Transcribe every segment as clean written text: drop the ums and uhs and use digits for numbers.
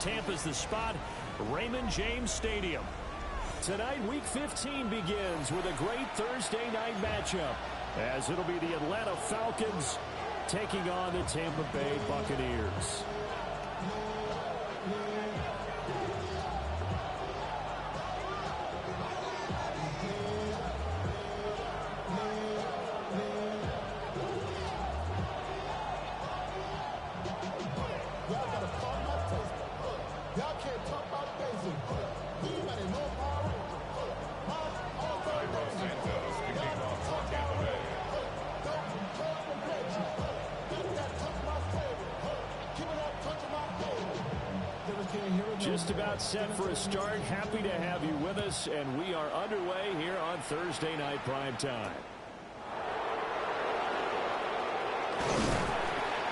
Tampa's the spot, Raymond James Stadium. Tonight, Week 15 begins with a great Thursday night matchup, as it'll be the Atlanta Falcons taking on the Tampa Bay Buccaneers. Just about set for a start. Happy to have you with us, and we are underway here on Thursday Night Primetime.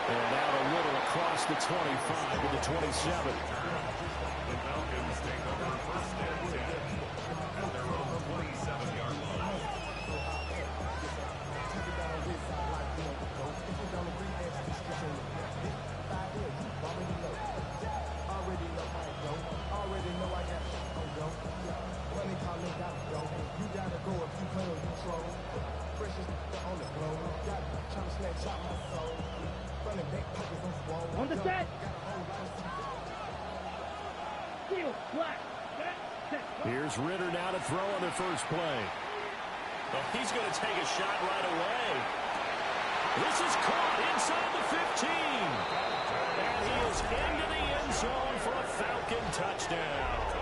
And out a little across the 25 to the 27. The Falcons take over first and 10 at their own 27-yard line. Already know I got on go. Money calling got to go. You gotta go if you play or you troll. Precious on the floor. Got trying to snatch out my soul. Running back pockets on swole. On the set. Steal, black. Here's Ritter now to throw on the first play. Well, he's going to take a shot right away. This is caught inside the 15. And he is into the end zone for a Falcon touchdown.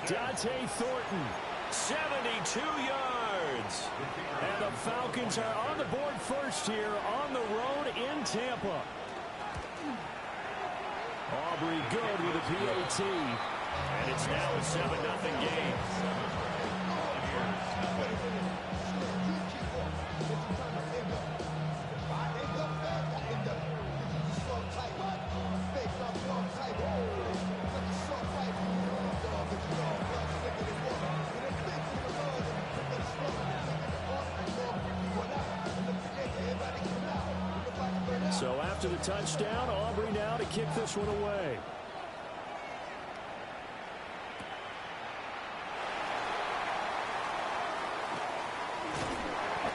Dante Thornton, 72 yards. And the Falcons are on the board first here on the road in Tampa. Aubrey good with a PAT. And it's now a 7-0 game. So after the touchdown, Aubrey now to kick this one away.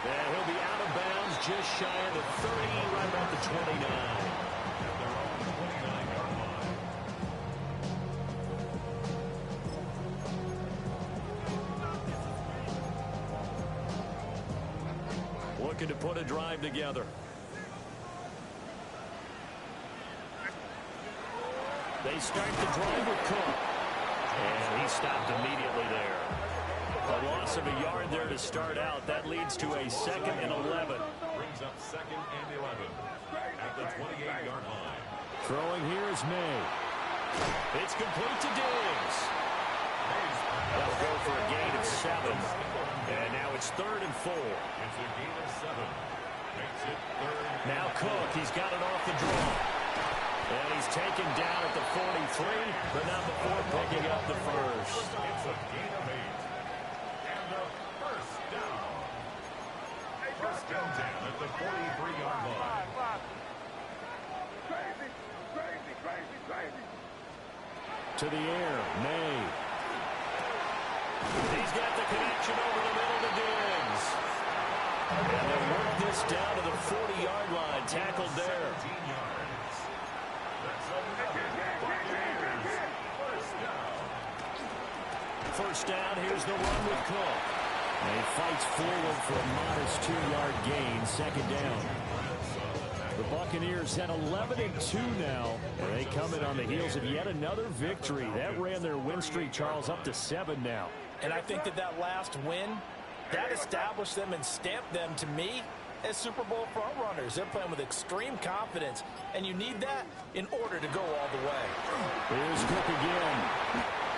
And he'll be out of bounds just shy of the 30, right about the 29. At their own 29-yard line. Looking to put a drive together. They start the drive with Cook. And he stopped immediately there. A loss of a yard there to start out. That leads to a 2nd and 11. Brings up 2nd and 11 at the 28-yard line. Throwing here is May. It's complete to Diggs. They'll go for a gain of 7. And now it's 3rd and 4. It's a gain of 7. Makes it 3rd. Now Cook, he's got it off the draw. And he's taken down at the 43, but not before picking up the first. It's a gain of 8. And a first down. First down 10 at the 43-yard line. Crazy. To the air, May. He's got the connection over the middle to Diggs. And they work this down to the 40-yard line, tackled there. 17 yards. That's another Buccaneers first down. First down, here's the run with Cook. And he fights forward for a modest 2-yard gain, 2nd down. The Buccaneers at 11-2 now. And they come in on the heels of yet another victory. That ran their win streak, Charles, up to 7 now. And I think that last win, that established them and stamped them, to me, as Super Bowl frontrunners. They're playing with extreme confidence, and you need that in order to go all the way. Here's Cook again.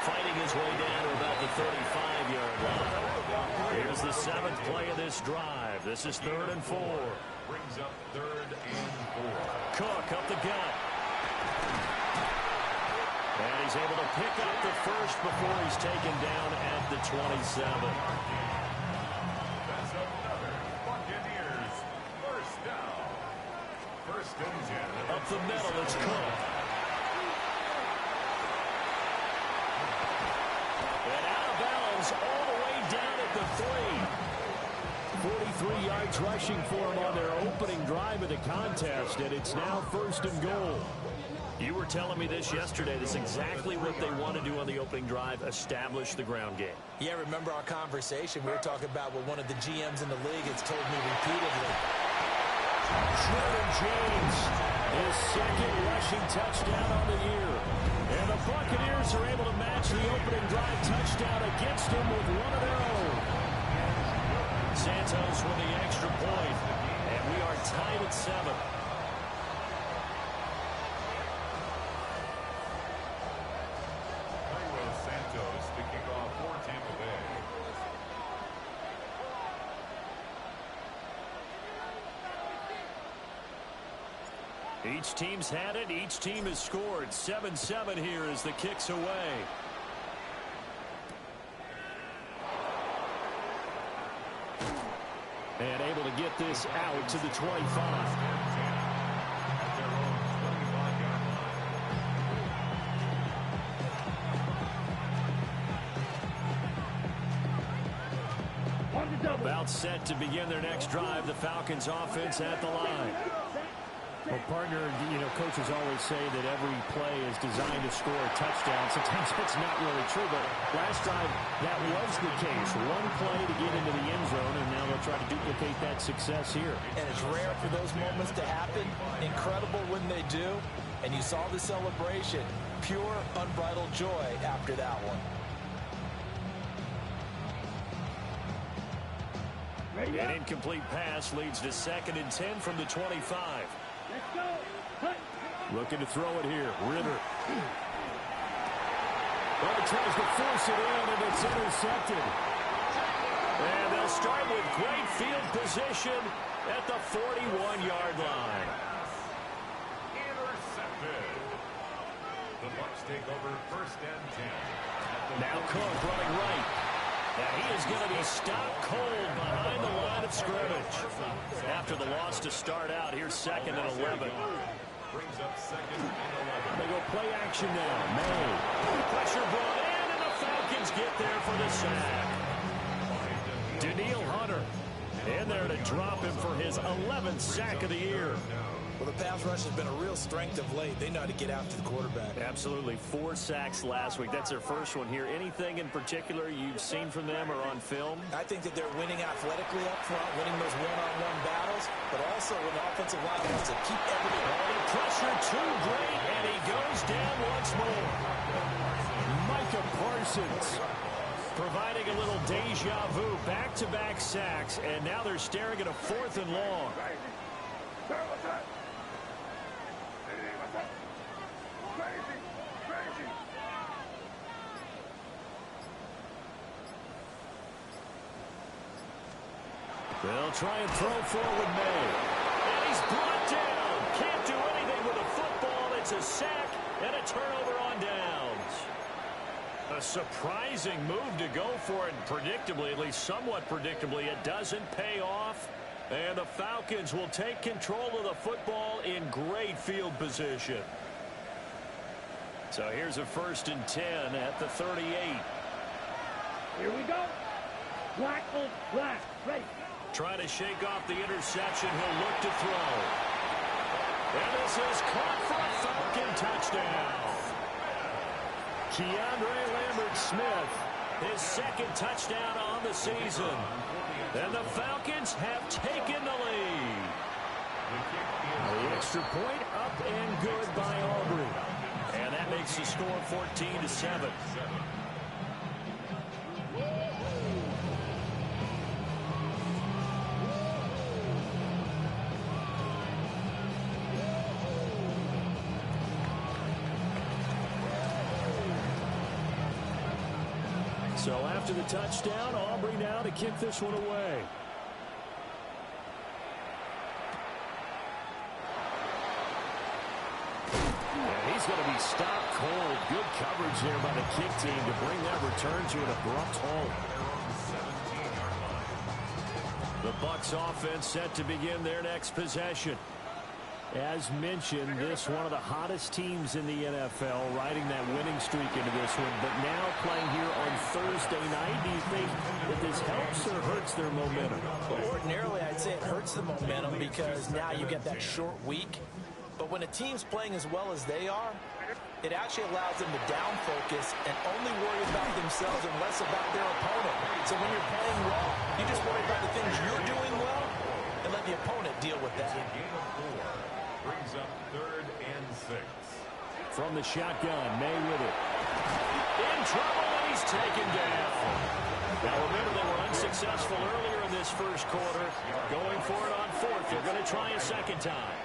Fighting his way down to about the 35-yard line. Here's the 7th play of this drive. This is 3rd and 4. Brings up 3rd and 4. Cook up the gut. And he's able to pick up the first before he's taken down at the 27. That's another Buccaneers first down. First and 10. Up the middle, it's Cook. 23 yards rushing for him on their opening drive of the contest, and it's now 1st and goal. You were telling me this yesterday. This is exactly what they want to do on the opening drive, establish the ground game. Yeah, remember our conversation? We were talking about what one of the GMs in the league has told me repeatedly. Jordan James, his 2nd rushing touchdown on the year. And the Buccaneers are able to match the opening drive touchdown against him with one of their own. Santos with the extra point, and we are tied at 7. Santos to kick off for Tampa Bay. Each team's had it. Each team has scored. 7-7 here as the kick's away. And able to get this out to the 25. About set to begin their next drive. The Falcons offense at the line. Well, partner, coaches always say that every play is designed to score a touchdown. Sometimes that's not really true, but last drive, that was the case. One play to get into the end zone, and now they'll try to duplicate that success here. And it's rare for those moments to happen. Incredible when they do. And you saw the celebration. Pure, unbridled joy after that one. An incomplete pass leads to 2nd and 10 from the 25. Let's go. Cut. Looking to throw it here. Ritter. Well, he tries to force it in, and it's intercepted. And they'll start with great field position at the 41-yard line. Intercepted. The Bucs take over 1st and 10. Now Cook running right. And he is going to be stopped cold behind the line of scrimmage. After the loss to start out, here's 2nd and 11. Brings up 2nd and 11. They go play action now. May. Pressure brought in, and the Falcons get there for the sack. Danielle Hunter in there to drop him for his 11th sack of the year. Well, the pass rush has been a real strength of late. They know how to get after the quarterback. Absolutely. 4 sacks last week. That's their first one here. Anything in particular you've seen from them or on film? I think that they're winning athletically up front, winning those one-on-one battles, but also when the offensive line wants to keep everything on. The pressure too great, and he goes down once more. Micah Parsons providing a little deja vu. Back-to-back sacks, and now they're staring at a 4th and long. They'll try and throw forward May. And he's brought down. Can't do anything with a football. It's a sack and a turnover on downs. A surprising move to go for it. Predictably, at least somewhat predictably, it doesn't pay off. And the Falcons will take control of the football in great field position. So here's a 1st and 10 at the 38. Here we go. Black on black. Ready. Trying to shake off the interception. He'll look to throw. And this is caught for a Falcon touchdown. Keandre Lambert-Smith, his 2nd touchdown on the season. And the Falcons have taken the lead. The extra point up and good by Aubrey. And that makes the score 14-7. So after the touchdown, Aubrey now to kick this one away. And he's going to be stopped cold. Good coverage there by the kick team to bring that return to an abrupt halt. The Bucs offense set to begin their next possession. As mentioned, this one of the hottest teams in the NFL, riding that winning streak into this one, but now playing here on Thursday night. Do you think that this helps or hurts their momentum? Well, ordinarily, I'd say it hurts the momentum because now you get that short week. But when a team's playing as well as they are, it actually allows them to down focus and only worry about themselves and less about their opponent. So when you're playing well, you just worry about the things you're doing well and let the opponent deal with that. Gain of 4 brings up 3rd and 6. From the shotgun, May with it. In trouble, and he's taken down. Now remember, they were unsuccessful earlier in this first quarter. Going for it on 4th. They're going to try a second time.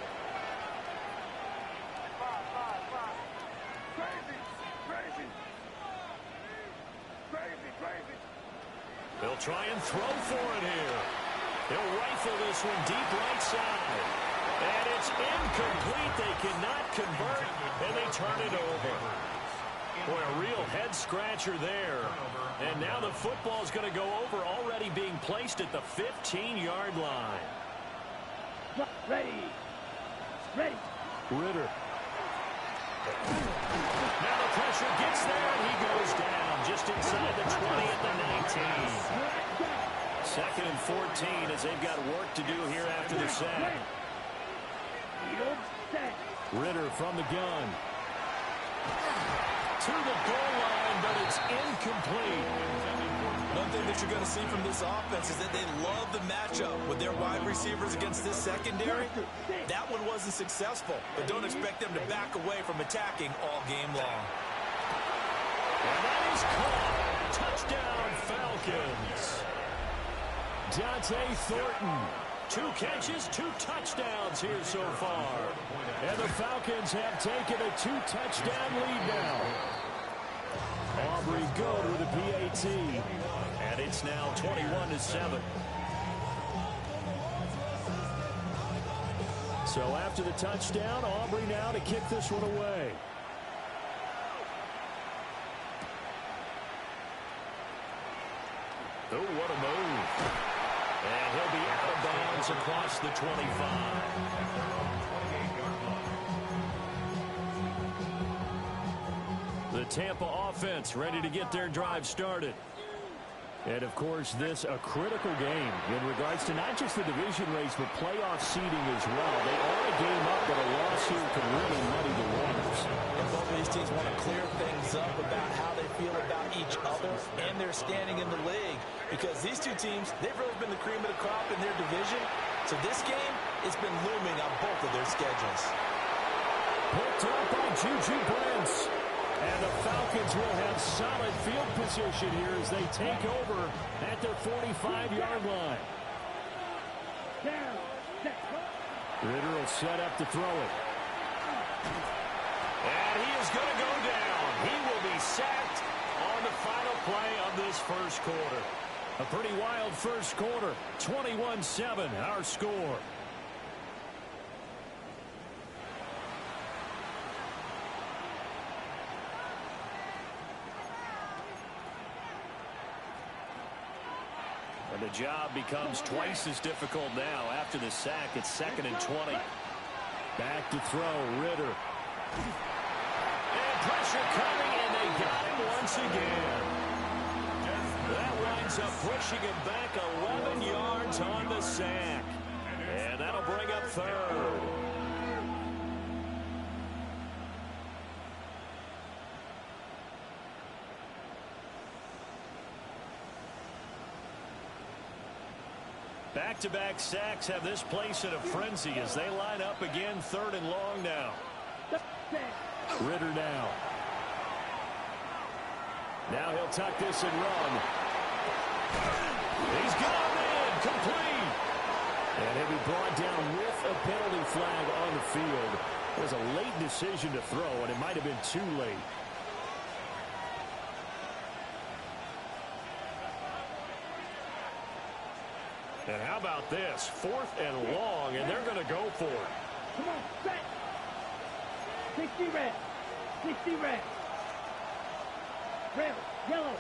They'll try and throw for it here. They'll rifle this one deep right side. And it's incomplete. They cannot convert, and they turn it over. Boy, a real head-scratcher there. And now the football is going to go over, already being placed at the 15-yard line. Ready. Ready. Ritter. Now the pressure gets there, and he goes down just inside the 20 at the 19. 2nd and 14 as they've got work to do here after the sack. Ritter from the gun. To the goal line, but it's incomplete. One thing that you're going to see from this offense is that they love the matchup with their wide receivers against this secondary. That one wasn't successful, but don't expect them to back away from attacking all game long. And that is caught. Touchdown, Falcons. Dante Thornton. 2 catches, 2 touchdowns here so far. And the Falcons have taken a 2-touchdown lead now. Aubrey Gold with a PAT. And it's now 21-7. So after the touchdown, Aubrey now to kick this one away. Oh, what a move. And he'll be out of bounds across the 25. The Tampa offense ready to get their drive started. And, of course, this a critical game in regards to not just the division race, but playoff seeding as well. They are a game up, but a loss here can really muddy the waters. And both of these teams want to clear things up about how they feel about each other and their standing in the league. Because these two teams, they've really been the cream of the crop in their division. So this game, it's been looming on both of their schedules. Picked up by Juju Brents. And the Falcons will have solid field position here as they take over at their 45-yard line. Ritter will set up to throw it. And he is going to go down. He will be sacked on the final play of this first quarter. A pretty wild first quarter. 21-7, our score. And the job becomes twice as difficult now after the sack. It's 2nd and 20. Back to throw, Ritter. And pressure coming, and they got him once again. That winds up pushing him back 11 yards on the sack. And that'll bring up 3rd. Back-to-back sacks have this place in a frenzy as they line up again 3rd and long now. Ritter now. Now he'll tuck this and run. He's got him in, complete. And he'll be brought down with a penalty flag on the field. It was a late decision to throw, and it might have been too late. And how about this? 4th and long, and they're going to go for it. Come on, set. 60 red. 60 red. Red, yellow.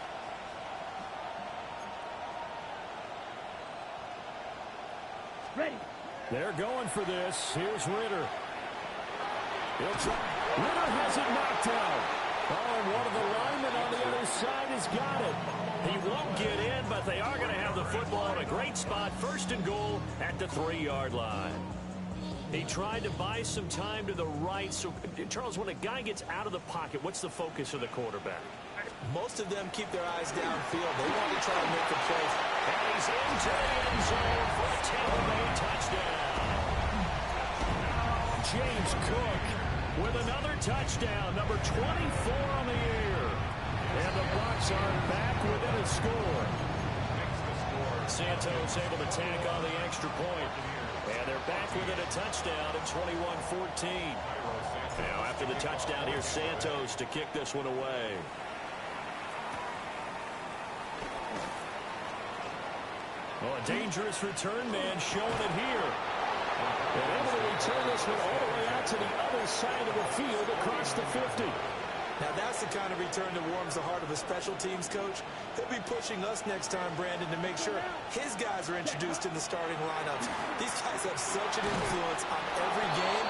Ready. They're going for this. Here's Ritter. Ritter has it knocked out. Oh, and one of the linemen on the other side has got it. He won't get in, but they are going to have the football in a great spot. First and goal at the 3-yard line. He tried to buy some time to the right. So, Charles, when a guy gets out of the pocket, what's the focus of the quarterback? Most of them keep their eyes downfield. They want to try to make the play. And he's into the end zone for a Tampa Bay touchdown. James Cook with another touchdown, number 24 on the year. And the Bucs are back within a score. Santos able to tack on the extra point. And they're back within a touchdown at 21-14. Now after the touchdown, here's Santos to kick this one away. Oh, a dangerous return man showing it here. And able to return this one all the way out to the other side of the field across the 50. Now that's the kind of return that warms the heart of a special teams coach. He'll be pushing us next time, Brandon, to make sure his guys are introduced in the starting lineups. These guys have such an influence on every game.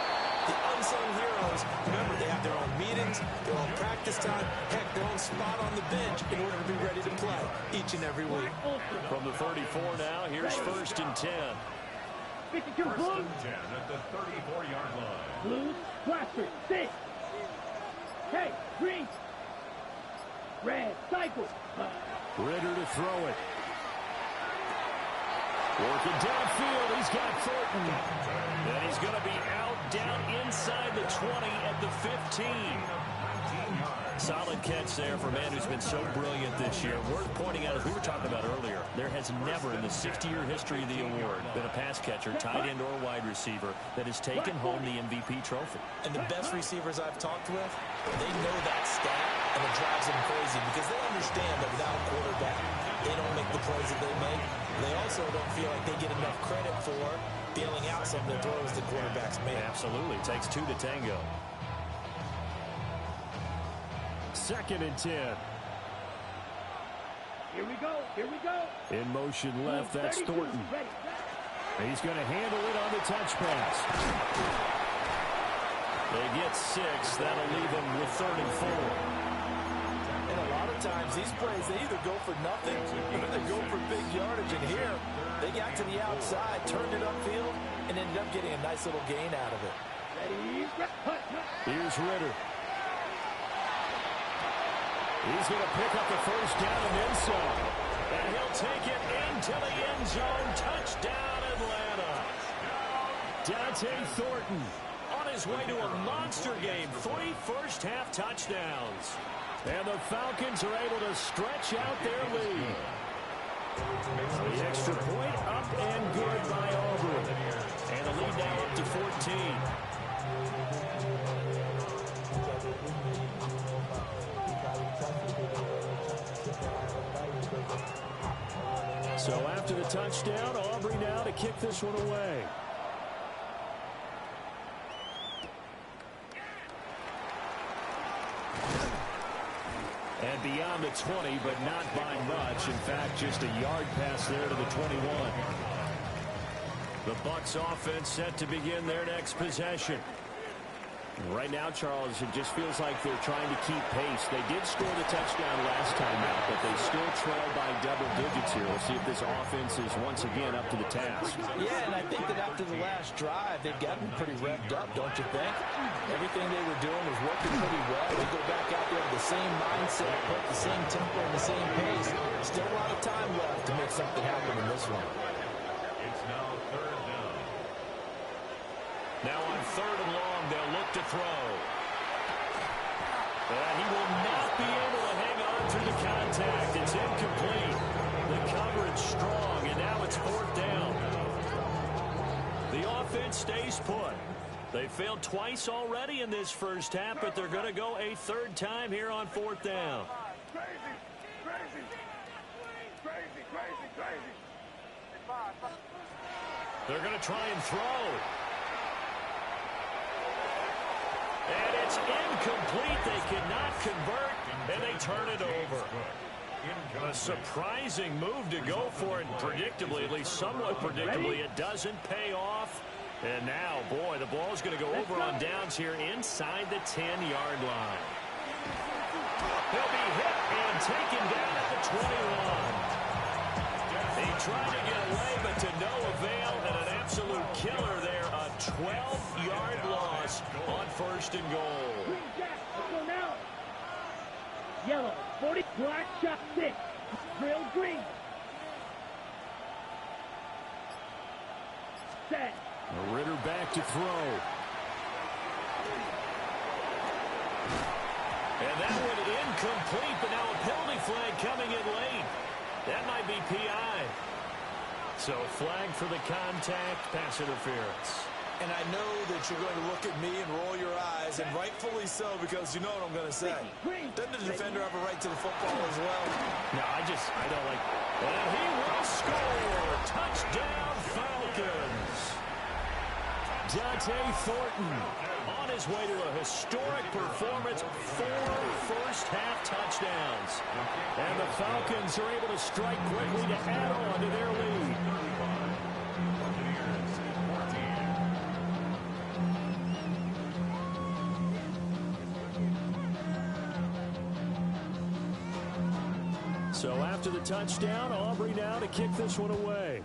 The unsung heroes, remember, they have their own meetings, their own practice time, heck, their own spot on the bench in order to be ready to play each and every week. From the 34 now, here's 1st and 10. 52 First blue. and 10 at the 34-yard line. Blue. Blaster. 6. Hey, green. Red. Cycle. Ritter to throw it. Working downfield. He's got Thornton. And he's going to be out down inside the 20 at the 15. Solid catch there for a man who's been so brilliant this year. Worth pointing out, as we were talking about earlier, there has never in the 60-year history of the award been a pass catcher, tight end, or wide receiver that has taken home the MVP trophy. And the best receivers I've talked with, they know that stat, and it drives them crazy because they understand that without a quarterback, they don't make the plays that they make. They also don't feel like they get enough credit for bailing out some of the throws the quarterbacks make. Absolutely. It takes two to tango. 2nd and 10. Here we go. Here we go. In motion left, that's 32. Thornton. Ready. He's going to handle it on the touch pass. They get 6. That'll leave them with 3rd and 4. And a lot of times, these plays, they either go for nothing or they go for big yardage. And here, they got to the outside, turned it upfield, and ended up getting a nice little gain out of it. Ready. Hut. Here's Ritter. He's going to pick up the first down and then some. And he'll take it into the end zone. Touchdown, Atlanta. Dante Thornton. On his way to a monster game. 3 first-half touchdowns. And the Falcons are able to stretch out their lead. The extra point up and good by Auburn. And the lead now up to 14. So after the touchdown, Aubrey now to kick this one away. And beyond the 20, but not by much. In fact, just a yard pass there to the 21. The Bucs offense set to begin their next possession. Right now, Charles, it just feels like they're trying to keep pace. They did score the touchdown last time out, but they still trail by double digits here. We'll see if this offense is once again up to the task. Yeah, and I think that after the last drive, they've gotten pretty revved up, don't you think? Everything they were doing was working pretty well. They go back out there with the same mindset, put the same tempo and the same pace. Still a lot of time left to make something happen in this one. It's now 3rd down. Now on 3rd and long, they'll look to throw. And he will not be able to hang on through the contact. It's incomplete. The coverage strong, and now it's 4th down. The offense stays put. They failed twice already in this first half, but they're going to go a 3rd time here on 4th down. They're going to try and throw. And it's incomplete. They cannot convert, and they turn it over. A surprising move to go for it. Predictably, at least somewhat predictably, it doesn't pay off. And now, boy, the ball's going to go over on downs here inside the 10-yard line. He'll be hit and taken down at the 21. He tried to get away, but to no avail, and an absolute killer there. A 12-yard loss on 1st and goal. Green jack, let's go now. Yellow, 40, black, shot 6. Drill green. Set. Ritter back to throw. And that one incomplete, but now a penalty flag coming in late. That might be PI. So flag for the contact, pass interference. And I know that you're going to look at me and roll your eyes, and rightfully so, because you know what I'm going to say. Doesn't the defender have a right to the football as well? No, I don't like. And he will score. Touchdown, Falcons. Dante Thornton On his way to a historic performance, 4 first-half touchdowns. And the Falcons are able to strike quickly to add on to their lead. So after the touchdown, Aubrey now to kick this one away.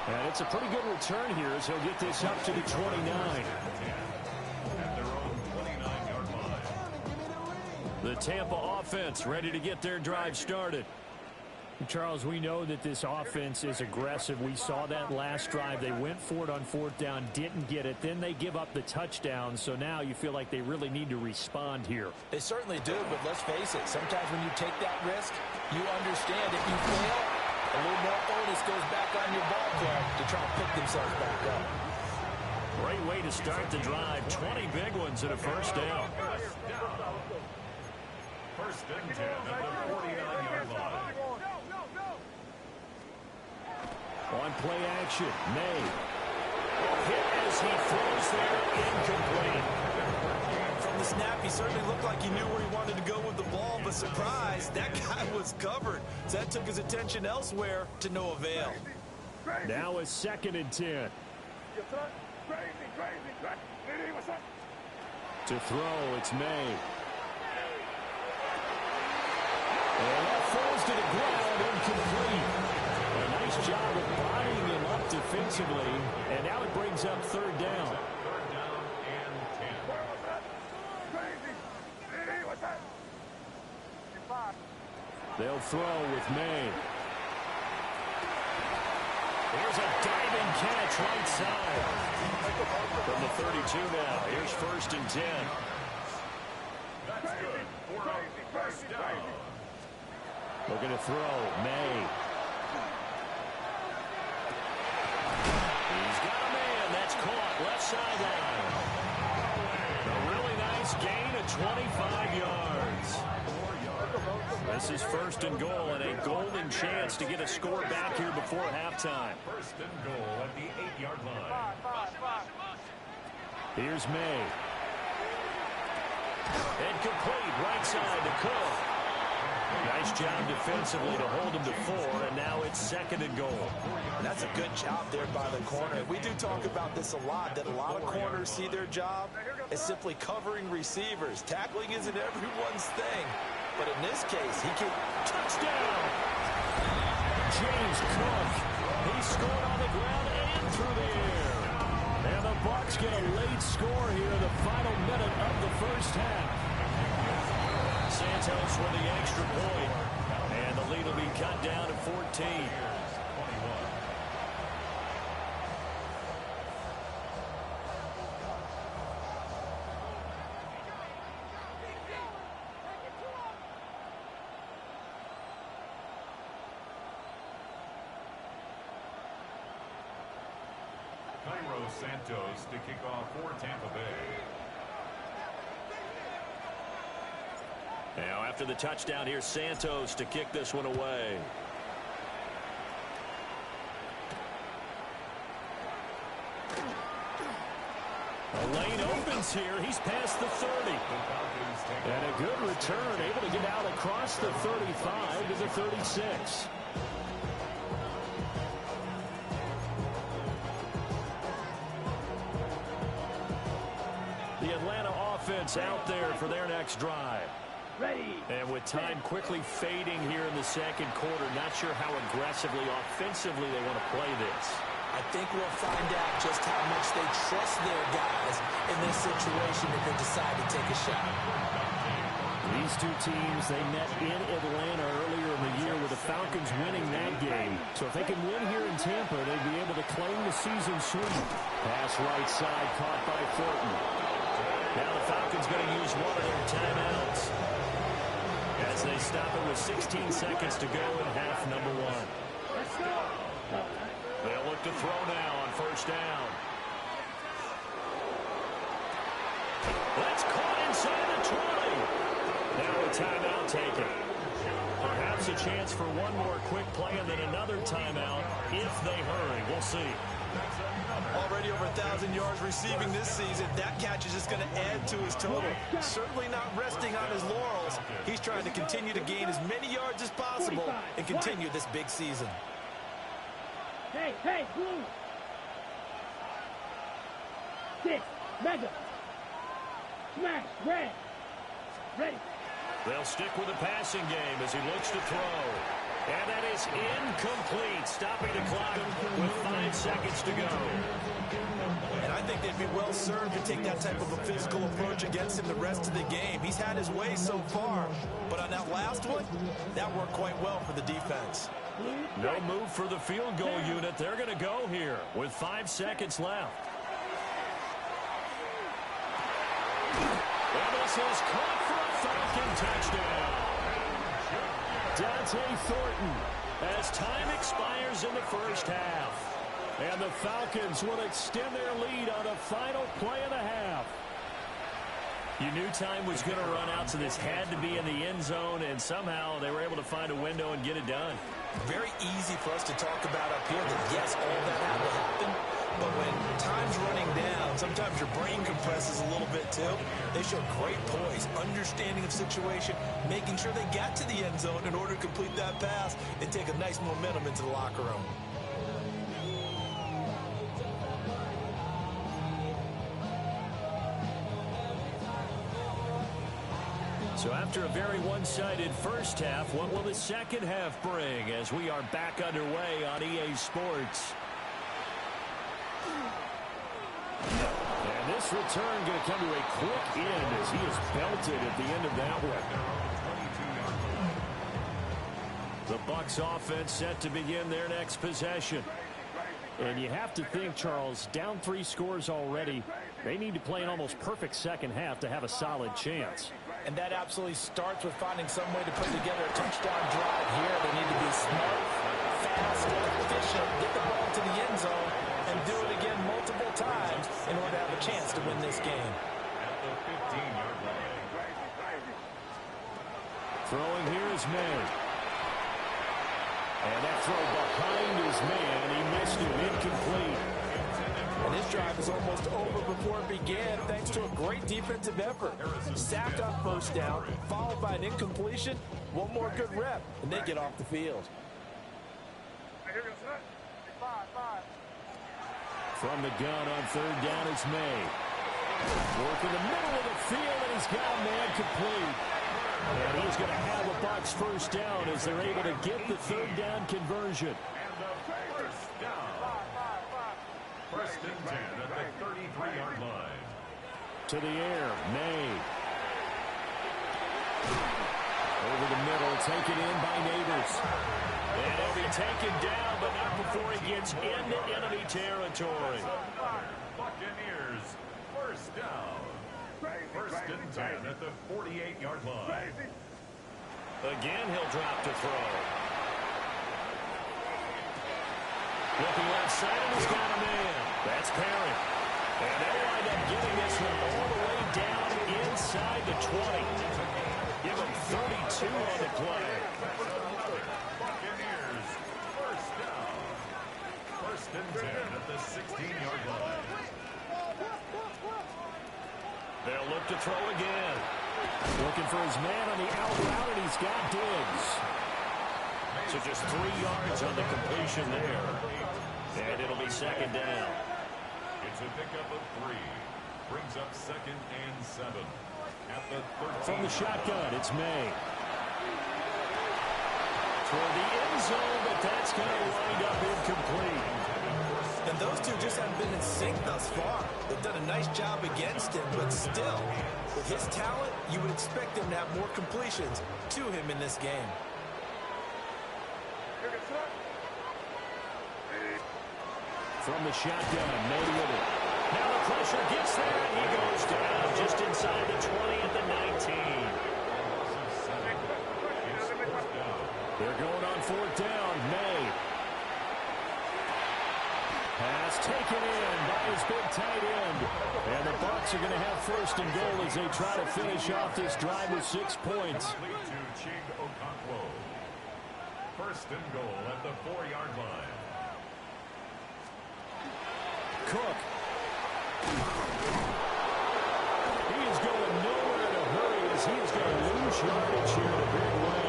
And it's a pretty good return here as he'll get this up to the 29. At their own 29-yard line. The Tampa offense ready to get their drive started. Charles, we know that this offense is aggressive. We saw that last drive. They went for it on 4th down, didn't get it. Then they give up the touchdown. So now you feel like they really need to respond here. They certainly do, but let's face it. Sometimes when you take that risk, you understand if you fail, a little more onus goes back on your ball club to try to pick themselves back up. Great way to start the drive. 20 big ones and a first down. First and 10 at the 49-yard line. On play action, May. Hit as he throws there, incomplete. From the snap, he certainly looked like he knew where he wanted to go with the ball, but surprise, that guy was covered. So that took his attention elsewhere to no avail. Now a 2nd and 10. To throw, it's May. And that falls to the ground, incomplete. A nice job of bodying him up defensively, and now it brings up 3rd down. Third down and 10. They'll throw with May. Here's a diving catch right side. From the 32 now. Here's 1st and 10. That's good for a first down. Looking to throw, May. He's got a man. That's caught left sideline. A really nice gain of 25 yards. This is 1st and goal and a golden chance to get a score back here before halftime. First and goal at the 8-yard line. Here's May. Incomplete, right side to Cook. Nice job defensively to hold him to 4, and now it's 2nd and goal. And that's a good job there by the corner. We do talk about this a lot, that a lot of corners see their job as simply covering receivers. Tackling isn't everyone's thing. But in this case, he can... Touchdown! James Cook. He scored on the ground and through the air. And the Bucs get a late score here in the final minute of the first half. Santos with the extra point. And the lead will be cut down to 14. Cairo Santos to kick off for Tampa Bay. Now after the touchdown, here's Santos to kick this one away. A lane opens here. He's past the 30. And a good return, able to get out across the 35 to the 36. The Atlanta offense out there for their next drive. Ready. And with time quickly fading here in the second quarter, not sure how aggressively, offensively they want to play this. I think we'll find out just how much they trust their guys in this situation if they decide to take a shot. These two teams, they met in Atlanta earlier in the year with the Falcons winning that game. So if they can win here in Tampa, they'd be able to claim the season sweep. Pass right side, caught by Thornton. Now the Falcons going to use one of their timeouts as they stop it with 16 seconds to go in half number one. Let's go. They'll look to throw now on first down. That's caught inside the 20. Now a timeout taken. Perhaps a chance for one more quick play and then another timeout if they hurry. We'll see. Already over 1,000 yards receiving this season. That catch is just going to add to his total. Certainly not resting on his laurels. He's trying to continue to gain as many yards as possible and continue this big season. Hey, hey, blue. 6, mega. Smash, red. Ready. They'll stick with the passing game as he looks to throw. And that is incomplete, stopping the clock with 5 seconds to go. And I think they'd be well served to take that type of a physical approach against him the rest of the game. He's had his way so far, but on that last one, that worked quite well for the defense. No move for the field goal unit. They're going to go here with 5 seconds left. And this is caught for a Falcon touchdown. Dante Thornton as time expires in the first half. And the Falcons will extend their lead on a final play of the half. You knew time was going to run out, so this had to be in the end zone, and somehow they were able to find a window and get it done. Very easy for us to talk about up here that, yes, all that had to happen, but when time's running down, sometimes your brain compresses a little bit too. They showed great poise, understanding of situation, making sure they got to the end zone in order to complete that pass and take a nice momentum into the locker room. So after a very one-sided first half, what will the second half bring as we are back underway on EA Sports? And this return going to come to a quick end as he is belted at the end of that one. The Bucs offense set to begin their next possession. And you have to think, Charles, down 3 scores already. They need to play an almost perfect second half to have a solid chance. And that absolutely starts with finding some way to put together a touchdown drive here. They need to be smart, fast, efficient, get the ball to the end zone, and do it again multiple times in order to have a chance to win this game. At the 15-yard line. Throwing here is May. And that throw behind his man. He missed it. Incomplete. And this drive is almost over before it began thanks to a great defensive effort. Sacked on first down, followed by an incompletion. One more good rep, and they get off the field. From the gun on third down, it's May. Work in the middle of the field, and he's got a man complete. And he's going to have a Bucs first down as they're able to get the third down conversion. And the first down. First and 10 at the 33-yard line. To the air, May. Over the middle, taken in by Neighbors. And he'll be taken down, but not before he gets into enemy territory. Buccaneers, first down. First and 10 at the 48-yard line. Again, he'll drop to throw. Looking left side, and he's got a man. That's Perry. And they wind up getting this one all the way down inside the 20. Give him 32 on the play. Buccaneers, first down. First and 10 at the 16-yard line. Cook to throw again. Looking for his man on the out route, and he's got Diggs. So just 3 yards on the completion there. And it'll be second down. It's a pickup of 3. Brings up 2nd and 7. At the 13. From the shotgun, it's May. Toward the end zone, but that's going to wind up incomplete. And those two just haven't been in sync thus far. They've done a nice job against him, but still, with his talent, you would expect him to have more completions to him in this game. From the shotgun, May with it. Now the pressure gets there, and he goes down just inside the 20 at the 19. They're going on 4th down. May. Pass taken in by his big tight end. And the Bucs are going to have 1st and goal as they try to finish off this drive with 6 points. To Chig Okonkwo. 1st and goal at the 4-yard line. Cook. He is going nowhere in a hurry as he is going to lose yardage here in a big way.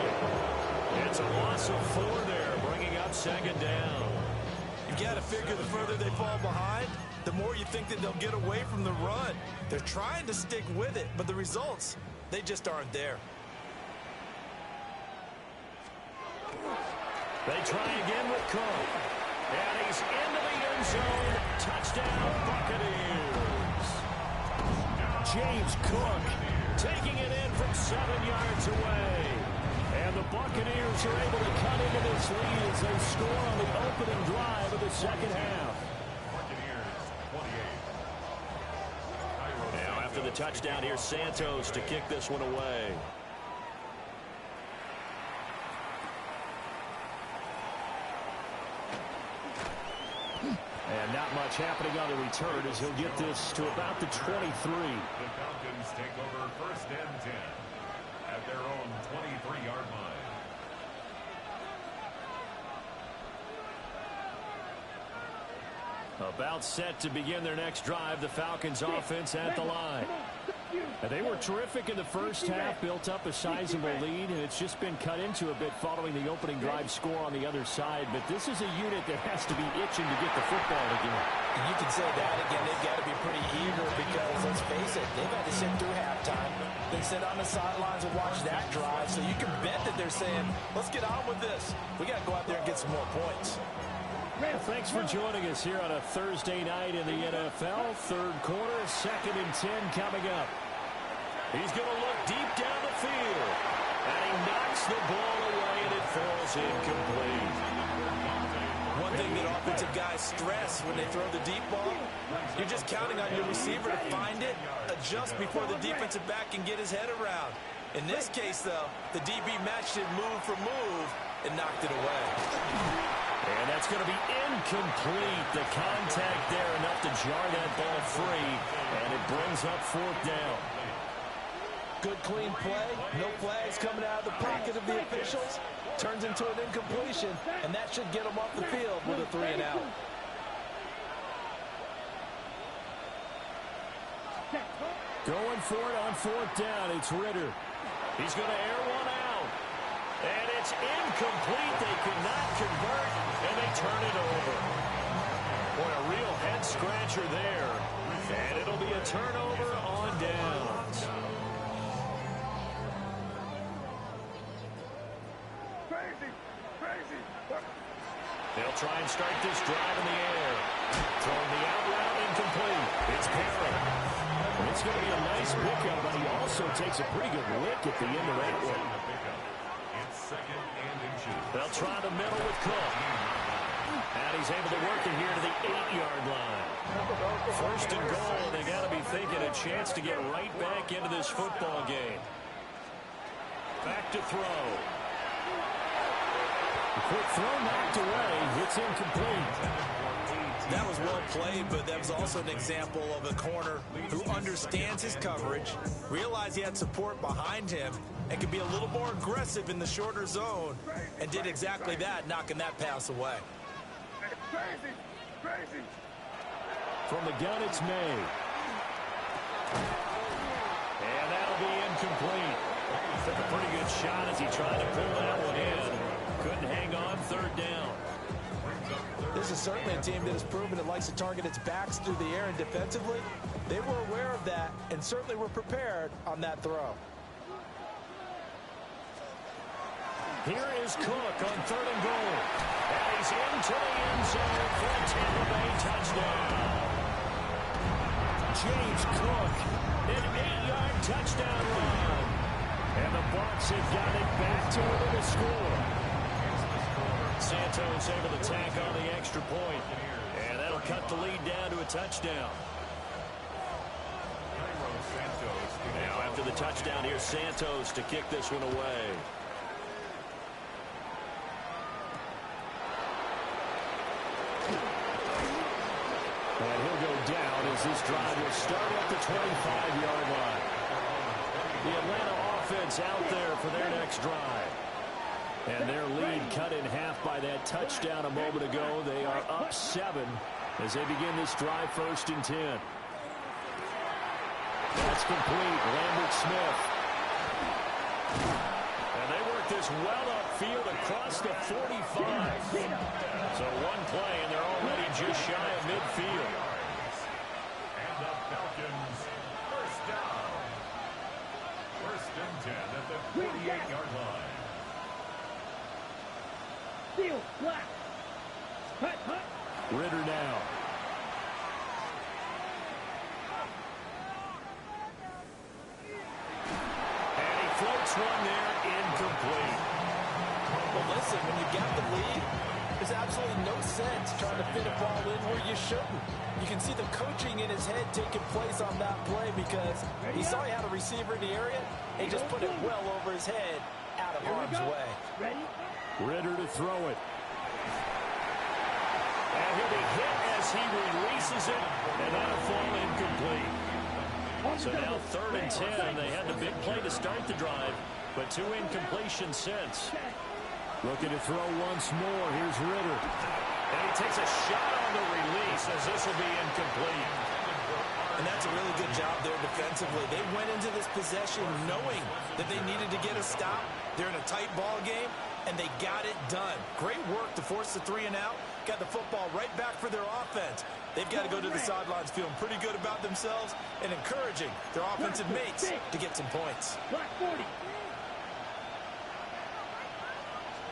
It's a loss of 4 there, bringing up 2nd down. You got to figure the further they fall behind, the more you think that they'll get away from the run. They're trying to stick with it, but the results, they just aren't there. They try again with Cook. And he's into the end zone. Touchdown, Buccaneers. James Cook. Taking it in from 7 yards away. And the Buccaneers are able to cut into this lead as they score on the opening drive of the second half. Buccaneers 28. Now after the touchdown, here's Santos to kick this one away. And not much happening on the return as he'll get this to about the 23. The Falcons take over 1st and 10 at their own 23-yard line. About set to begin their next drive, the Falcons offense at the line. And they were terrific in the first half, built up a sizable lead, and it's just been cut into a bit following the opening drive score on the other side. But this is a unit that has to be itching to get the football again. And you can say that again, they've got to be pretty eager because, let's face it, they've had to sit through halftime. They sit on the sidelines and watch that drive, so you can bet that they're saying, let's get on with this. We got to go out there and get some more points. Well, thanks for joining us here on a Thursday night in the NFL. Third quarter, 2nd and 10 coming up. He's going to look deep down the field. And he knocks the ball away, and it falls incomplete. One thing that offensive guys stress when they throw the deep ball, you're just counting on your receiver to find it, adjust before the defensive back can get his head around. In this case, though, the DB matched it move for move and knocked it away. And that's going to be incomplete. The contact there enough to jar that ball free, and it brings up 4th down. Good, clean play. No flags coming out of the pocket of the officials. Turns into an incompletion, and that should get them off the field with a 3 and out. Going for it on 4th down. It's Ritter. He's going to air one out. And it's incomplete. They could not convert, and they turn it over. Boy, a real head-scratcher there. And it'll be a turnover on downs. They'll try and start this drive in the air. Throwing the out route incomplete. It's Perry. It's going to be a nice pickup, but he also takes a pretty good lick at the end of that one. It's 2nd and inches. They'll try the middle with Cook. And he's able to work it here to the 8-yard line. 1st and goal, and they got to be thinking a chance to get right back into this football game. Back to throw. A quick throw knocked away. It's incomplete. That was well played, but that was also an example of a corner who understands his coverage, realized he had support behind him, and can be a little more aggressive in the shorter zone, and did exactly that, knocking that pass away. From the gun, it's May. incomplete. Took a pretty good shot as he tried to pull that one in. Couldn't hang on. Third down. This is certainly a team that has proven it likes to target its backs through the air, and defensively, they were aware of that and certainly were prepared on that throw. Here is Cook on 3rd and goal. And he's into the end zone for a Tampa Bay touchdown. James Cook, an 8-yard touchdown run. And the Bucs have got it back to within a score. Santos able to tack on the extra point. And that'll cut the lead down to a touchdown. Now after the touchdown, here's Santos to kick this one away. And he'll go down as this drive will start at the 25-yard line. The Atlanta offense out there for their next drive. And their lead cut in half by that touchdown a moment ago. They are up 7 as they begin this drive 1st and 10. That's complete. Lambert Smith. And they work this well upfield across the 45. So one play, and they're already just shy of midfield. And the Falcons, first down. 1st and 10 at the 48-yard line. Steal, black. Hut. Ritter now. And he floats one there, incomplete. Well, listen, when you got the lead, there's absolutely no sense trying to fit a ball in where you shouldn't. You can see the coaching in his head taking place on that play because he saw he had a receiver in the area and just put it well over his head out of harm's way. Ready? Ritter to throw it. And he'll be hit as he releases it, and that'll fall incomplete. So now 3rd and 10. They had the big play to start the drive, but 2 incompletions since. Looking to throw once more. Here's Ritter. And he takes a shot on the release as this will be incomplete. And that's a really good job there defensively. They went into this possession knowing that they needed to get a stop. They're in a tight ball game, and they got it done. Great work to force the 3 and out. Got the football right back for their offense. They've got to go to the sidelines feeling pretty good about themselves and encouraging their offensive mates to get some points. Black 40.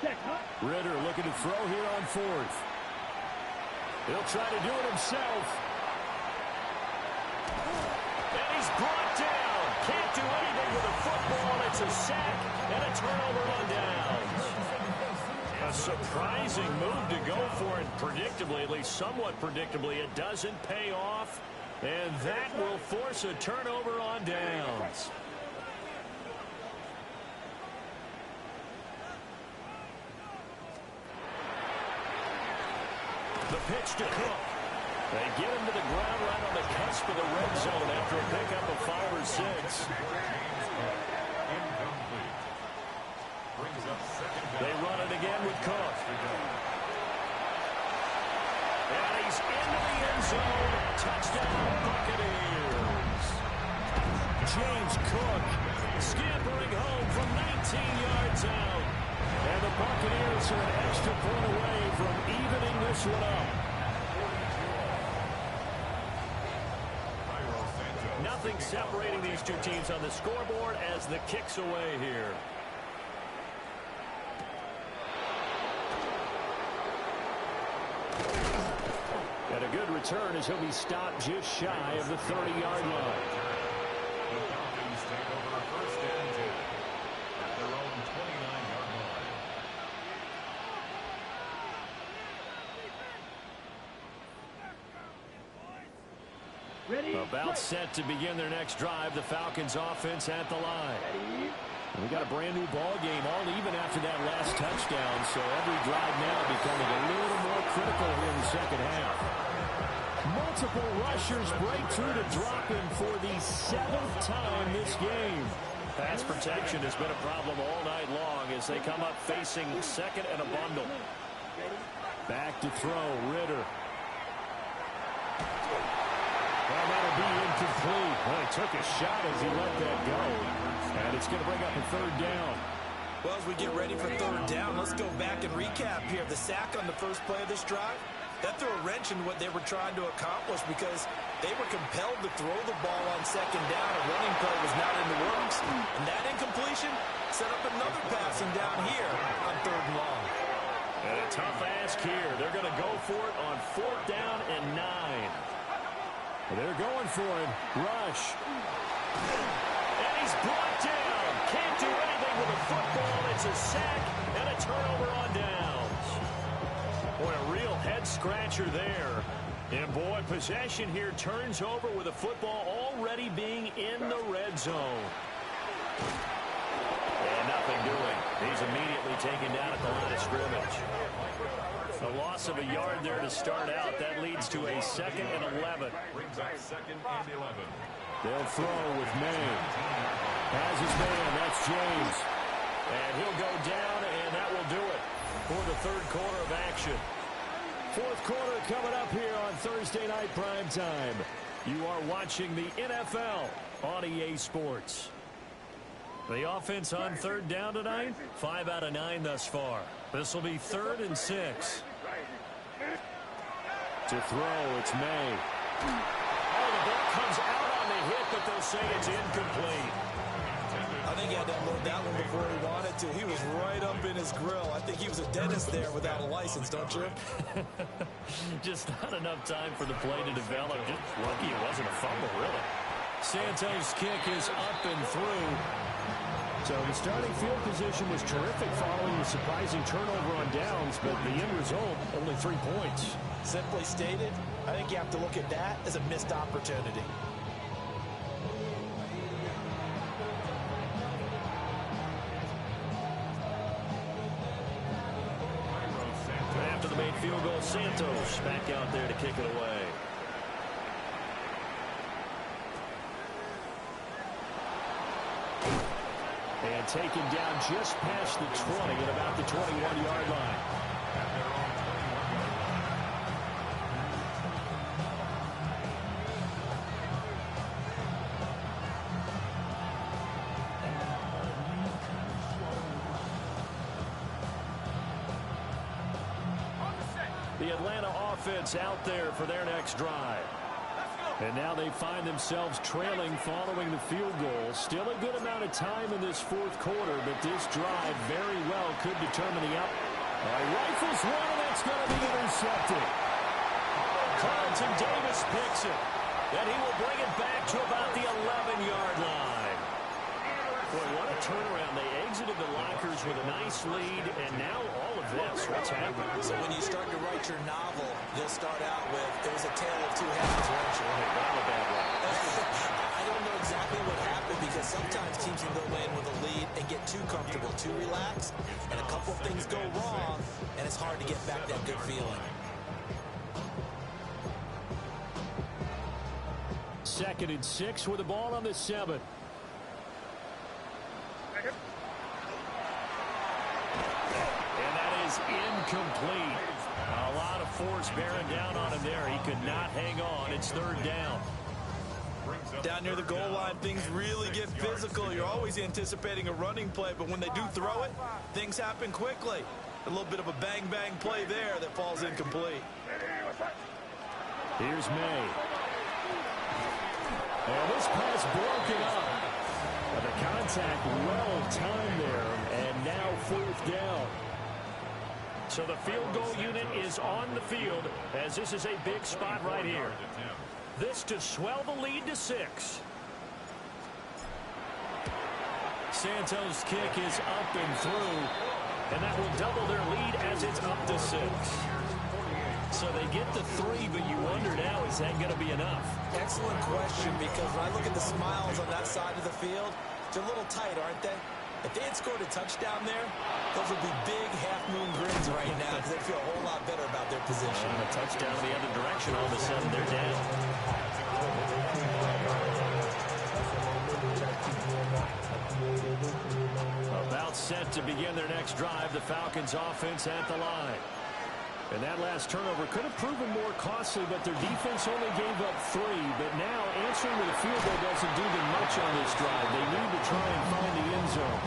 Check, hut. Ritter looking to throw here on 4th. He'll try to do it himself. And he's brought down. Can't do anything with a football. It's a sack and a turnover on downs. A surprising move to go for it. Predictably, at least somewhat predictably, it doesn't pay off. And that will force a turnover on downs. The pitch to Cook. They get him to the ground right on the cusp of the red zone after a pickup of 5 or 6. Incomplete. Brings up 2nd down. They run it again with Cook. And he's into the end zone. Touchdown, Buccaneers. James Cook scampering home from 19 yards out. And the Buccaneers are an extra point away from evening this one up. Nothing separating these two teams on the scoreboard as the kick's away here. And a good return as he'll be stopped just shy of the 30-yard line. The Falcons take over 1st and 10 at their own 29-yard line. Ready? About set to begin their next drive. The Falcons offense at the line. We got a brand new ball game, all even after that last touchdown. So every drive now becoming a little more critical here in the second half. Multiple rushers break through to drop him for the 7th time this game. Pass protection has been a problem all night long as they come up facing 2nd and a bundle. Back to throw, Ritter. And that'll be incomplete. Well, he took a shot as he let that go. And it's going to bring up a third down. Well, as we get ready for third down, let's go back and recap here. The sack on the first play of this drive, that threw a wrench in what they were trying to accomplish because they were compelled to throw the ball on second down. A running play was not in the works. And that incompletion set up another passing down here on third and long. And a tough ask here. They're going to go for it on fourth down and 9. They're going for it. Rush. And he's brought down. Can't do anything with the football. It's a sack and a turnover on downs. Boy, a real head-scratcher there. And, boy, possession here turns over with the football already being in the red zone. And nothing doing. He's immediately taken down at the line of scrimmage. A loss of a yard there to start out. That leads to a 2nd and 11. Brings up 2nd and 11. They'll throw with May. Has his man. That's James. And he'll go down, and that will do it for the third quarter of action. Fourth quarter coming up here on Thursday Night Primetime. You are watching the NFL on EA Sports. The offense on third down tonight, 5 out of 9 thus far. This will be 3rd and 6. To throw, it's May. Oh, the ball comes out on the hit, but they'll say it's incomplete. I think he had to unload that one before he wanted to. He was right up in his grill. I think he was a dentist there without a license, don't you? Just not enough time for the play to develop. Just lucky it wasn't a fumble, really. Santos' kick is up and through. So the starting field position was terrific following the surprising turnover on downs, but the end result, only 3 points. Simply stated, I think you have to look at that as a missed opportunity. After the made field goal, Santos back out there to kick it away. And taken down just past the 20 at about the 21-yard line. The Atlanta offense out there for their next drive. And now they find themselves trailing following the field goal. Still a good amount of time in this fourth quarter, but this drive very well could determine the outcome. Rifles one, and that's going to be intercepted. Carlton Davis picks it, and he will bring it back to about the 11-yard line. Boy, what a turnaround. They exited the lockers with a nice lead, and now all of this. What's happened? So when you start to write your novel, you'll start out with, it was a tale of two halves, won't you? I don't know exactly what happened because sometimes teams can go in with a lead and get too comfortable, too relaxed, and a couple of things go wrong, and it's hard to get back that good feeling. 2nd and 6 with the ball on the 7. And that is incomplete. A lot of force bearing down on him there. He could not hang on. It's 3rd down. Down near the goal line, things really get physical. You're always anticipating a running play, but when they do throw it, things happen quickly. A little bit of a bang-bang play there that falls incomplete. Here's May. And this pass broken up. The contact well timed there, and now 4th down. So the field goal unit is on the field as this is a big spot right here. This to swell the lead to 6. Santos' kick is up and through, and that will double their lead as it's up to 6. So they get the 3, but you wonder now, is that going to be enough? Excellent question, because when I look at the smiles on that side of the field, they're a little tight, aren't they? If they had scored a touchdown there, those would be big half-moon grins right now because they feel a whole lot better about their position. And a touchdown the other direction, all of a sudden they're down. About set to begin their next drive, the Falcons offense at the line. And that last turnover could have proven more costly, but their defense only gave up 3. But now answering with a field goal doesn't do them much on this drive. They need to try and find the end zone.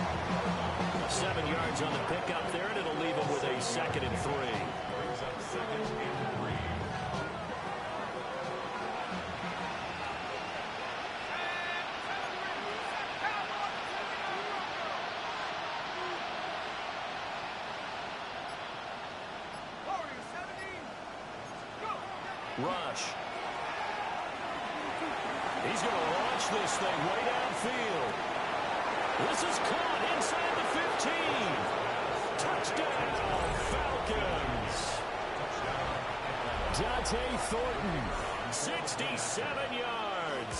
7 yards on the pickup there, and it'll leave them with a 2nd and 3. Brings up 2nd and 3. Rush. He's going to launch this thing way downfield. This is caught inside the 15. Touchdown, Falcons. Dante Thornton. 67 yards.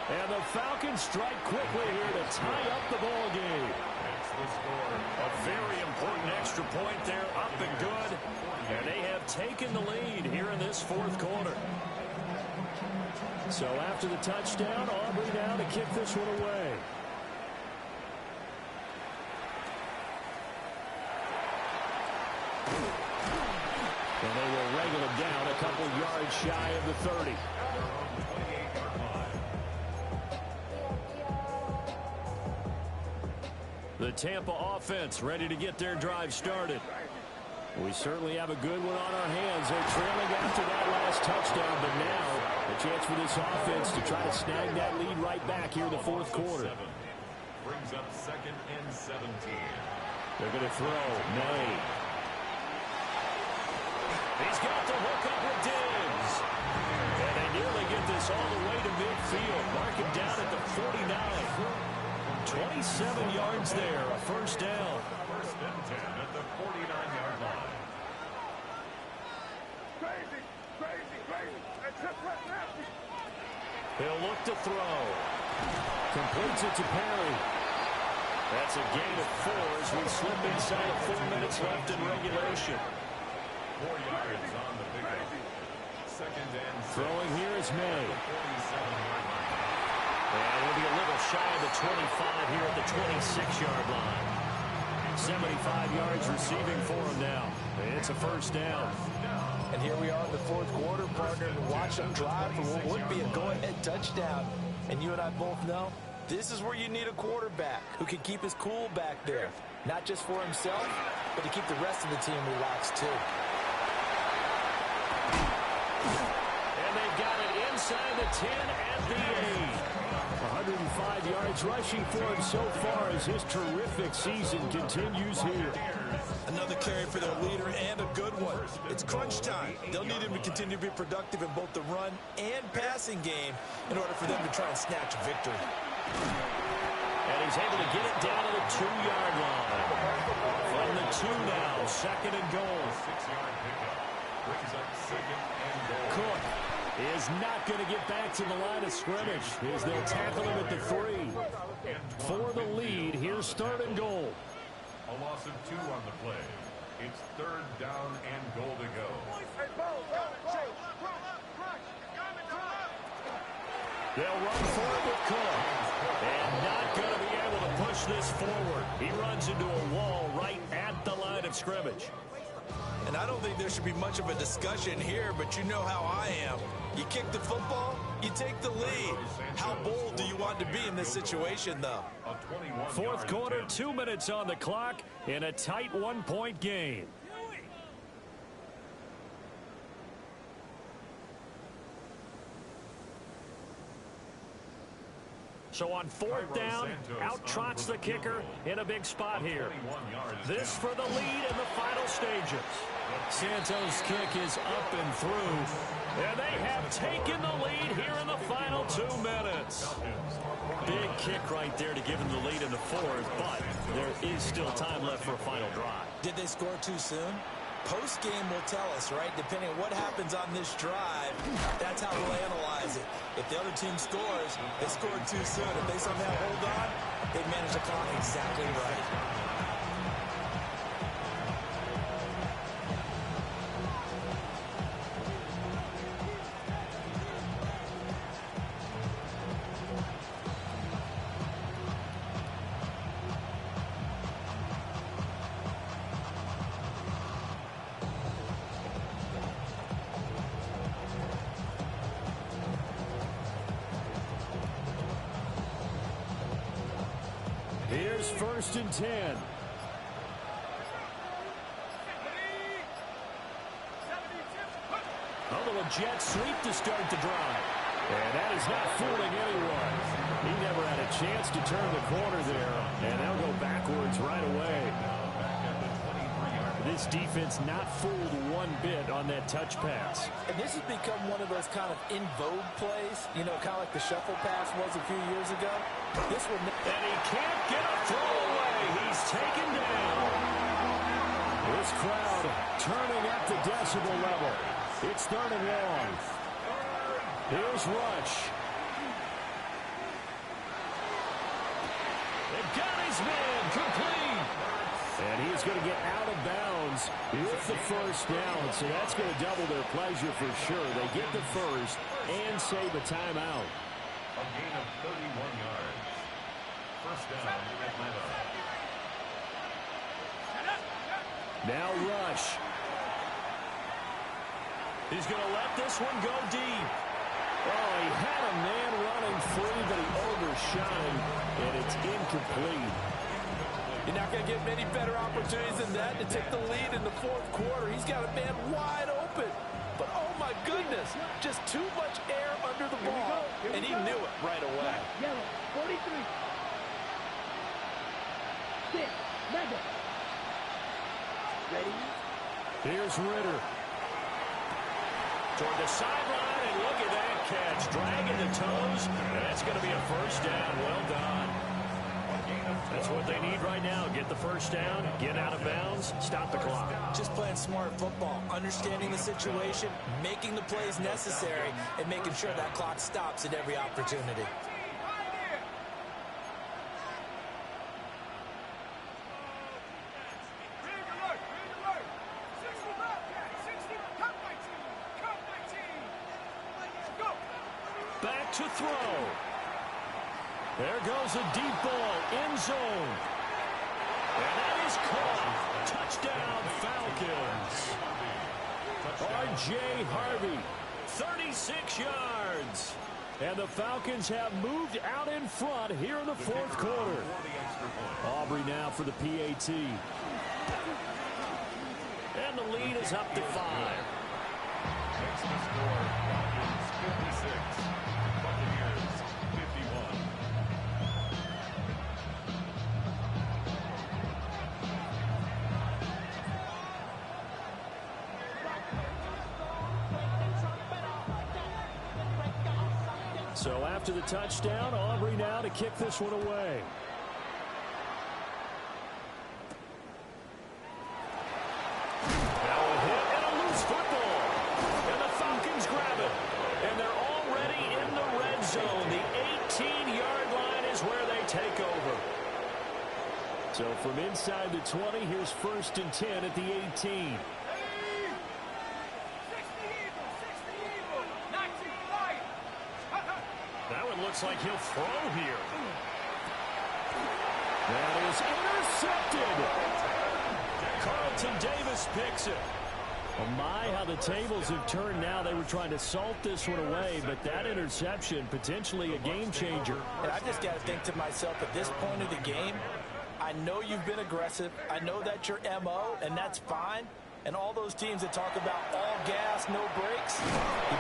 And the Falcons strike quickly here to tie up the ball game. That's the score. A very important extra point there, up and good. And they have taken the lead here in this 4th quarter. So after the touchdown, Aubrey now to kick this one away. And they will wrangle him down a couple yards shy of the 30. The Tampa offense ready to get their drive started. We certainly have a good one on our hands. They're trailing after that last touchdown, but now a chance for this offense to try to snag that lead right back here in the 4th quarter. Brings up 2nd and 17. They're going to throw. May. He's got the hook up with Diggs. And they nearly get this all the way to midfield. Mark him down at the 49. 27 yards there, a 1st down. 1st and 10 at the 49-yard line. He'll look to throw. Completes it to Perry. That's a gain of 4 as we slip inside of 4 minutes left in regulation. 4 yards on the pickup. 2nd and 6. Throwing here is May. 47-yard line. And we'll be a little shy of the 25 here at the 26-yard line. 75 yards receiving for him now. It's a 1st down. And here we are in the 4th quarter, partner, to watch them drive for what would be a go-ahead touchdown. And you and I both know this is where you need a quarterback who can keep his cool back there. Not just for himself, but to keep the rest of the team relaxed, too. And they've got it inside the 10 at the 8. 105 yards rushing for him so far as his terrific season continues here. Another carry for their leader and a good one. It's crunch time. They'll need him to continue to be productive in both the run and passing game in order for them to try and snatch a victory. And he's able to get it down to the 2-yard line. From the 2 now, 2nd and goal. 6-yard pickup. Brings up 2nd and goal. Cook is not going to get back to the line of scrimmage as they'll tackle him at the 3. For the lead, here's 3rd and goal. A loss of 2 on the play. It's 3rd down and goal to go. They'll run for it with Cook. And not going to be able to push this forward. He runs into a wall right at the line of scrimmage. And I don't think there should be much of a discussion here, but you know how I am. You kick the football, you take the lead. How bold do you want to be in this situation, though? 4th quarter, 2 minutes on the clock in a tight 1-point game. So on 4th down, out trots the kicker in a big spot here. This for the lead in the final stages. Santos' kick is up and through. And they have taken the lead here in the final 2 minutes. Big kick right there to give them the lead in the 4th, but there is still time left for a final drive. Did they score too soon? Post-game will tell us, right? Depending on what happens on this drive, that's how we'll analyze it. If the other team scores, they scored too soon. If they somehow hold on, they manage the clock exactly right. Here's 1st and 10. A little jet sweep to start the drive. And that is not fooling anyone. He never had a chance to turn the corner there, and they'll go backwards right away. This defense not fooled one bit on that touch pass. And this has become one of those kind of in vogue plays, you know, kind of like the shuffle pass was a few years ago. This one, And he can't get a throw away. He's taken down. This crowd turning up the decibel level. It's 3rd and long. Here's Rush. They've got his man complete. And he's going to get out of bounds with the 1st down. So that's going to double their pleasure for sure. They get the 1st and save a timeout. A gain of 31 yards. 1st down, Atlanta. Now Rush. He's going to let this one go deep. Oh, he had a man running free, but he overshot him, and it's incomplete. you're not going to get many better opportunities than that to take the lead in the 4th quarter. He's got a man wide open. But, oh, my goodness, just too much air under the ball, and he knew it right away. Yellow, 43. 6, Mega. Ready? Here's Ritter. Toward the sideline, and look at that catch. Dragging the toes. That's going to be a 1st down. Well done. That's what they need right now. Get the 1st down, get out of bounds, stop the clock. Just playing smart football, understanding the situation, making the plays necessary, and making sure that clock stops at every opportunity. Back to throw. There goes a deep ball, end zone. And that is caught. Touchdown, Falcons. R.J. Harvey. 36 yards. And the Falcons have moved out in front here in the 4th quarter. Aubrey now for the PAT. And the lead is up to 5. Next to score, Falcons 56. Buccaneers 51. So after the touchdown, Aubrey now to kick this one away. Now a hit and a loose football. And the Falcons grab it. And they're already in the red zone. The 18-yard line is where they take over. So from inside the 20, here's 1st and 10 at the 18. That one looks like he'll throw here. That is intercepted. Carlton Davis picks it. Oh my, how the tables have turned now. They were trying to salt this one away, but that interception, potentially a game changer. And I just got to think to myself, at this point of the game, I know you've been aggressive. I know that's your MO, and that's fine. And all those teams that talk about all gas, no brakes, He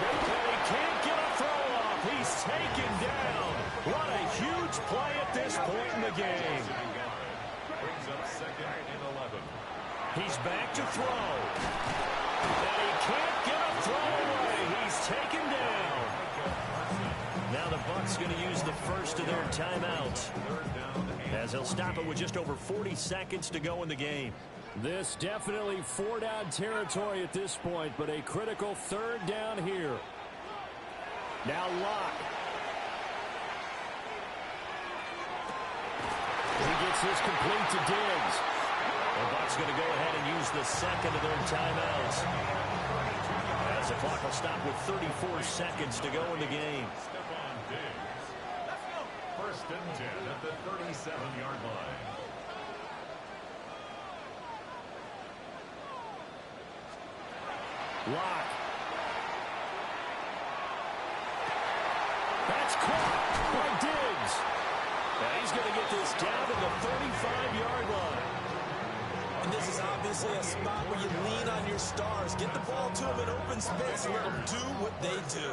can't get a throw off. He's taken down. What a huge play at this point in the game. Brings up 2nd and 11. He's back to throw. And he can't get a throw away. He's taken down. Now the Bucs going to use the 1st of their timeouts, as they'll stop it with just over 40 seconds to go in the game. This definitely 4-down territory at this point, but a critical 3rd down here. Now Locke. He gets this complete to Diggs. The Bucs going to go ahead and use the 2nd of their timeouts, as the clock will stop with 34 seconds to go in the game. Stephon Diggs. 1st and 10 at the 37-yard line. Locke. That's caught by Diggs. He's going to get this down to the 35-yard line. And this is obviously a spot where you lean on your stars. Get the ball to them in open space and let them do what they do.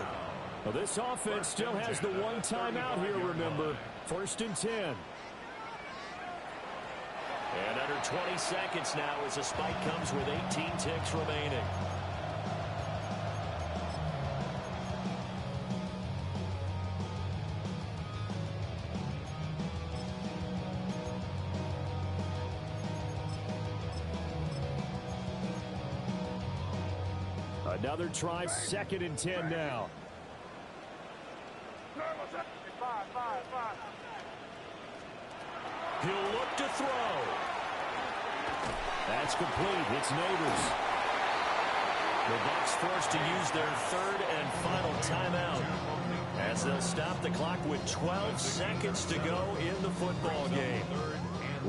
Well, this offense still has the one timeout here, remember. 1st and 10. And under 20 seconds now as the spike comes with 18 ticks remaining. Another try, 2nd and 10 now. He'll look to throw. That's complete. It's Neighbors. The Bucs forced to use their 3rd and final timeout as they'll stop the clock with 12 seconds to go in the football game.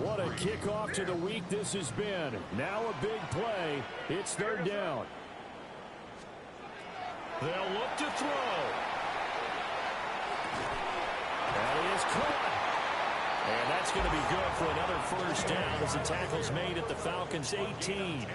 What a kickoff to the week this has been. Now a big play. It's 3rd down. They'll look to throw. That is caught. And that's going to be good for another 1st down as the tackle's made at the Falcons' 18.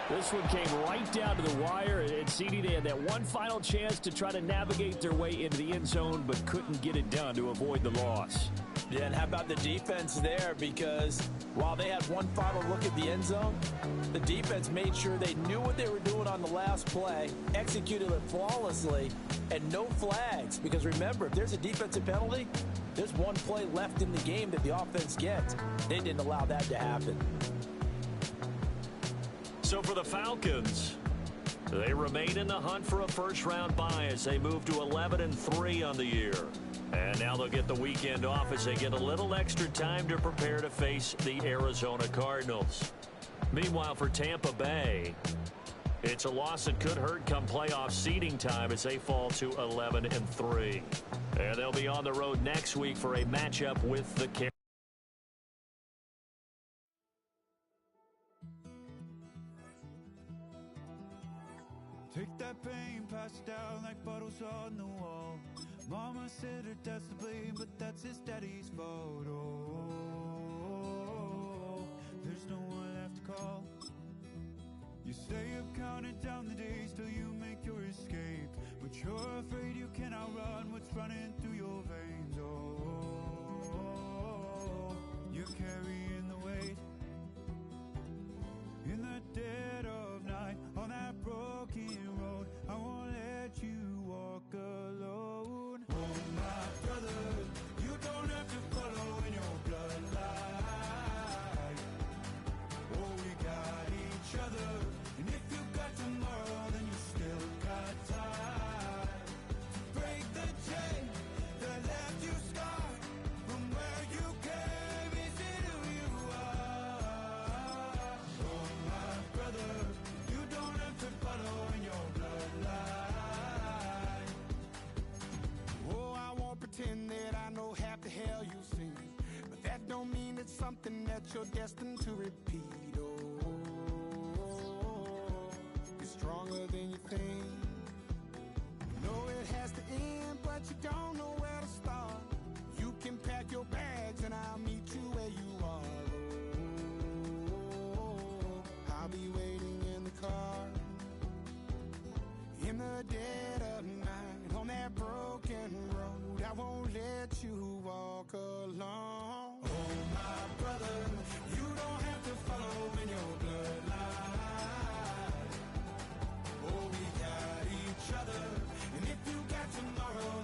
This one came right down to the wire, and CD, they had that one final chance to try to navigate their way into the end zone, but couldn't get it done to avoid the loss. Yeah, and how about the defense there? Because while they had one final look at the end zone, the defense made sure they knew what they were doing on the last play, executed it flawlessly, and no flags. Because remember, if there's a defensive penalty, there's one play left in the game that the offense gets. They didn't allow that to happen. So for the Falcons, they remain in the hunt for a first-round bye as they move to 11-3 on the year. And now they'll get the weekend off as they get a little extra time to prepare to face the Arizona Cardinals. Meanwhile, for Tampa Bay, it's a loss that could hurt come playoff seeding time as they fall to 11-3. And they'll be on the road next week for a matchup with the Carolina. Take that pain, pass it down like bottles on the wall. Mama said her dad's to blame, but that's his daddy's fault. Oh, there's no one left to call. You stay up counting down the days till you make your escape, but you're afraid you cannot run what's running through your veins. Oh, you're carrying the weight in the dead of night on that broken road. I won't let you walk alone. Oh, my brother, you don't have to follow in your bloodline. Oh, we got each other, and if you got tomorrow, then you still got time to break the chain that left you scarred from where you came. Is it who you are? Oh, my brother, you don't have to follow in your bloodline. Oh, I won't pretend that I know half the hell you've seen, but that don't mean it's something that you're destined to repeat. Oh, you're stronger than you think. You know it has to end, but you don't know where to start. You can pack your bags and I'll meet you where you are. Oh, I'll be waiting in the car in the dead of night on that broken road. I won't let you walk alone. Oh, my brother, you don't have to follow in your bloodline. Oh, we got each other, and if you got tomorrow,